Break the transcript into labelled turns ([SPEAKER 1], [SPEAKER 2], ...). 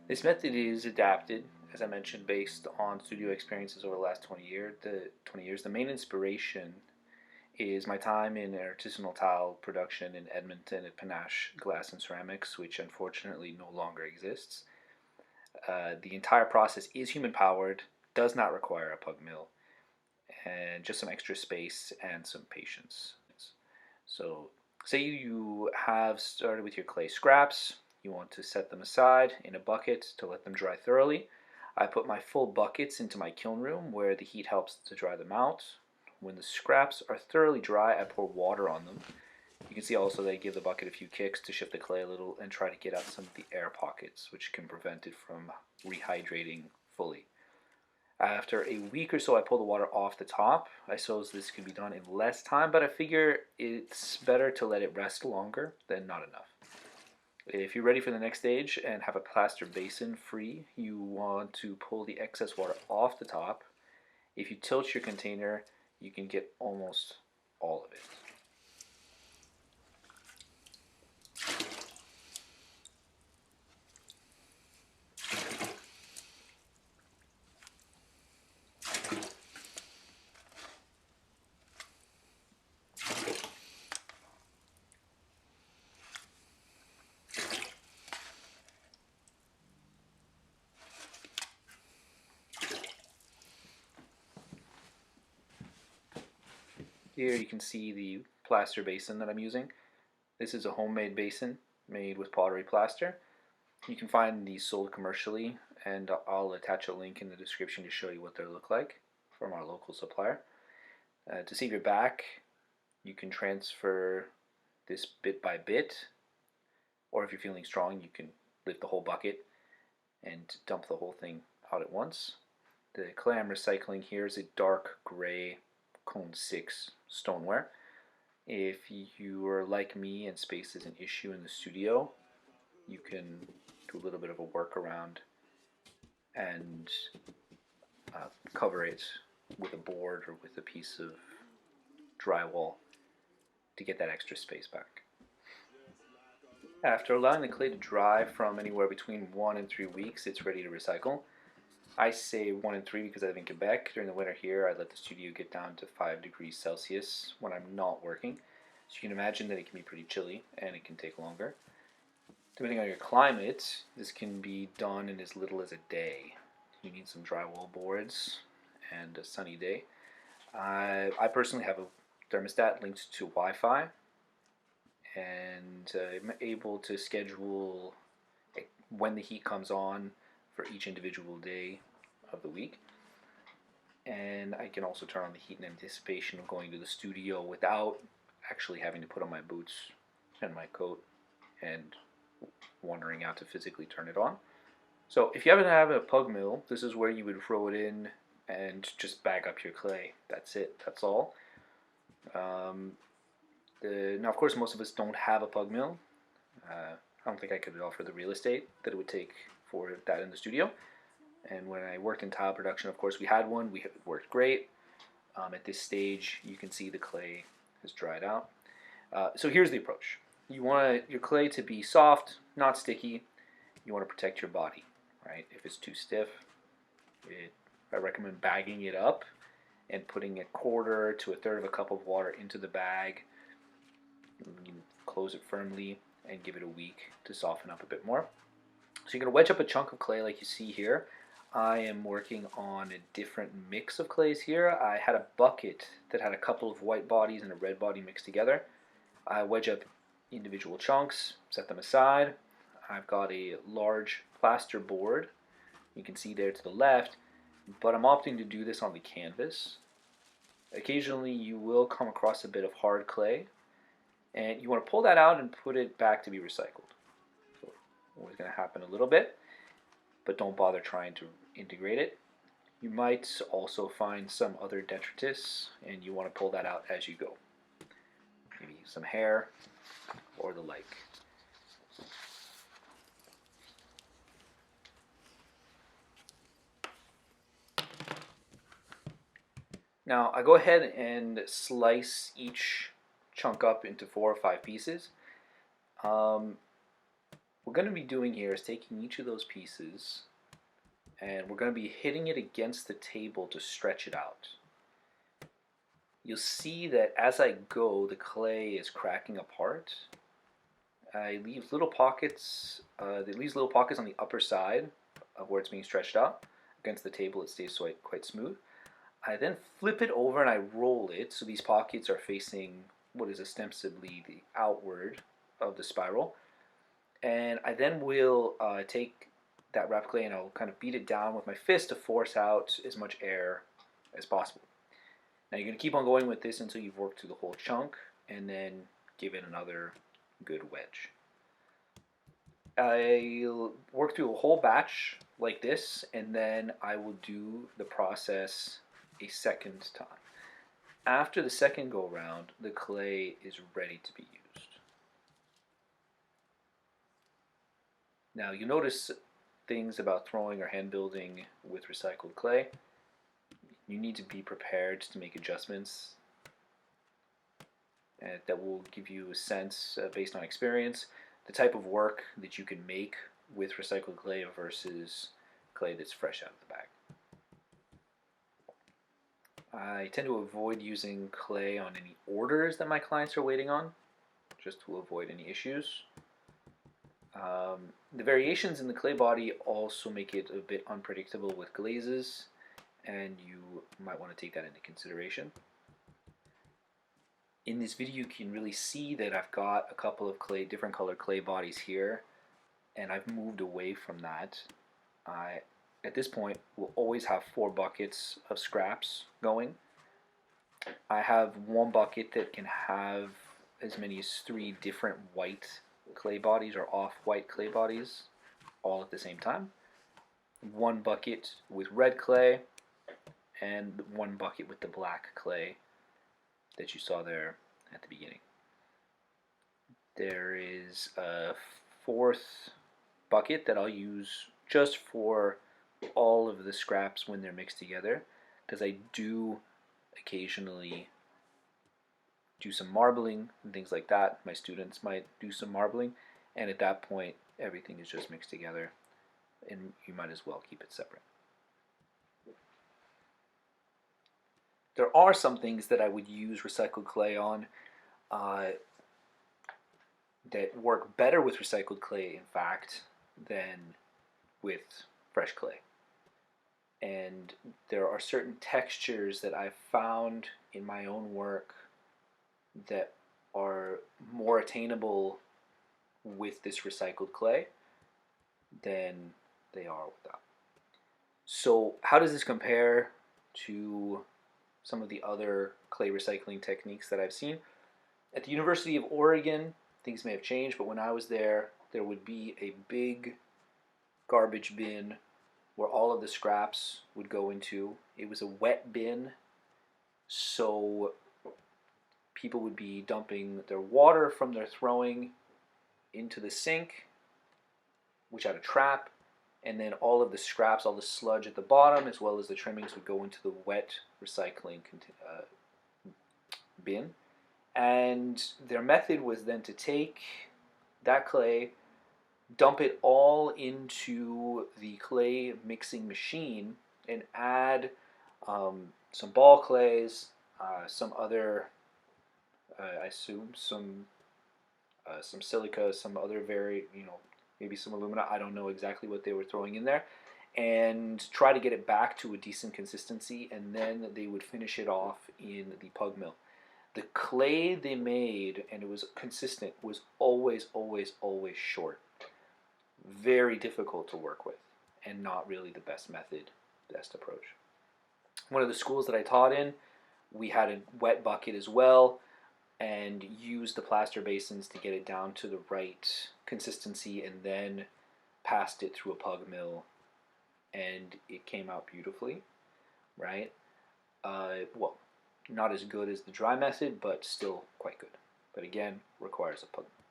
[SPEAKER 1] This method is adapted, as I mentioned, based on studio experiences over the last 20 years. The main inspiration is my time in artisanal tile production in Edmonton at Panache Glass and Ceramics, which unfortunately no longer exists. The entire process is human powered, does not require a pug mill, and just some extra space and some patience. So, say you have started with your clay scraps, you want to set them aside in a bucket to let them dry thoroughly. I put my full buckets into my kiln room where the heat helps to dry them out. When the scraps are thoroughly dry, I pour water on them. You can see also that I give the bucket a few kicks to shift the clay a little and try to get out some of the air pockets, which can prevent it from rehydrating fully. After a week or so, I pull the water off the top. I suppose this can be done in less time, but I figure it's better to let it rest longer than not enough. If you're ready for the next stage and have a plaster basin free, you want to pull the excess water off the top. If you tilt your container, you can get almost all of it. Here you can see the plaster basin that I'm using. This is a homemade basin made with pottery plaster. You can find these sold commercially, and I'll attach a link in the description to show you what they look like from our local supplier. To save your back, you can transfer this bit by bit, or if you're feeling strong, you can lift the whole bucket and dump the whole thing out at once. The clay I'm recycling here is a dark gray Cone 6 stoneware. If you are like me and space is an issue in the studio, you can do a little bit of a workaround and cover it with a board or with a piece of drywall to get that extra space back. After allowing the clay to dry from anywhere between 1 and 3 weeks, it's ready to recycle. I say 1 and 3 because I live in Quebec. During the winter here, I let the studio get down to 5 degrees Celsius when I'm not working. So you can imagine that it can be pretty chilly and it can take longer. Depending on your climate, this can be done in as little as a day. You need some drywall boards and a sunny day. I personally have a thermostat linked to Wi-Fi, and I'm able to schedule when the heat comes on for each individual day of the week. And I can also turn on the heat in anticipation of going to the studio without actually having to put on my boots and my coat and wandering out to physically turn it on. So if you happen to have a pug mill, this is where you would throw it in and just bag up your clay. That's it. That's all. Now, of course, most of us don't have a pug mill. I don't think I could offer the real estate that it would take for that in the studio. And when I worked in tile production, of course, we had one. We worked great. At this stage, you can see the clay has dried out. So here's the approach. You want your clay to be soft, not sticky. You want to protect your body, right? If it's too stiff, I recommend bagging it up and putting a quarter to a third of a cup of water into the bag. You close it firmly and give it a week to soften up a bit more. So you're going to wedge up a chunk of clay like you see here. I am working on a different mix of clays here. I had a bucket that had a couple of white bodies and a red body mixed together. I wedge up individual chunks, set them aside. I've got a large plaster board, you can see there to the left, but I'm opting to do this on the canvas. Occasionally you will come across a bit of hard clay, and you want to pull that out and put it back to be recycled. So always going to happen a little bit, but don't bother trying to integrate it. You might also find some other detritus, and you want to pull that out as you go. Maybe some hair or the like. Now I go ahead and slice each chunk up into 4 or 5 pieces. We're going to be doing here is taking each of those pieces and we're going to be hitting it against the table to stretch it out. You'll see that as I go, the clay is cracking apart. I leave little pockets, it leaves little pockets on the upper side of where it's being stretched out. Against the table it stays quite smooth. I then flip it over and I roll it so these pockets are facing what is ostensibly the outward of the spiral. And I then will take that wrapped clay and I'll kind of beat it down with my fist to force out as much air as possible. Now you're going to keep on going with this until you've worked through the whole chunk and then give it another good wedge. I'll work through a whole batch like this and then I will do the process a second time. After the second go round, the clay is ready to be used. Now you'll notice things about throwing or hand building with recycled clay. You need to be prepared to make adjustments that will give you a sense, based on experience, the type of work that you can make with recycled clay versus clay that's fresh out of the bag. I tend to avoid using clay on any orders that my clients are waiting on, just to avoid any issues. The variations in the clay body also make it a bit unpredictable with glazes, and you might want to take that into consideration. In this video you can really see that I've got a couple of different colored clay bodies here, and I've moved away from that. At this point will always have 4 buckets of scraps going. I have one bucket that can have as many as 3 different white clay bodies or off-white clay bodies all at the same time. One bucket with red clay and one bucket with the black clay that you saw there at the beginning. There is a 4th bucket that I'll use just for all of the scraps when they're mixed together, because I do occasionally do some marbling and things like that. My students might do some marbling, and at that point everything is just mixed together and you might as well keep it separate. There are some things that I would use recycled clay on that work better with recycled clay, in fact, than with fresh clay. And there are certain textures that I've found in my own work that are more attainable with this recycled clay than they are without. So how does this compare to some of the other clay recycling techniques that I've seen? At the University of Oregon, things may have changed, but when I was there, there would be a big garbage bin where all of the scraps would go into. It was a wet bin, so people would be dumping their water from their throwing into the sink, which had a trap, and then all of the scraps, all the sludge at the bottom, as well as the trimmings, would go into the wet recycling bin. And their method was then to take that clay, dump it all into the clay mixing machine, and add some ball clays, some other, I assume some silica, some other maybe some alumina. I don't know exactly what they were throwing in there, and try to get it back to a decent consistency, and then they would finish it off in the pug mill. The clay they made, and it was consistent, was always short. Very difficult to work with, and not really the best approach. One of the schools that I taught in, we had a wet bucket as well, and used the plaster basins to get it down to the right consistency, and then passed it through a pug mill, and it came out beautifully, right? Well, not as good as the dry method, but still quite good. But again, requires a pug mill.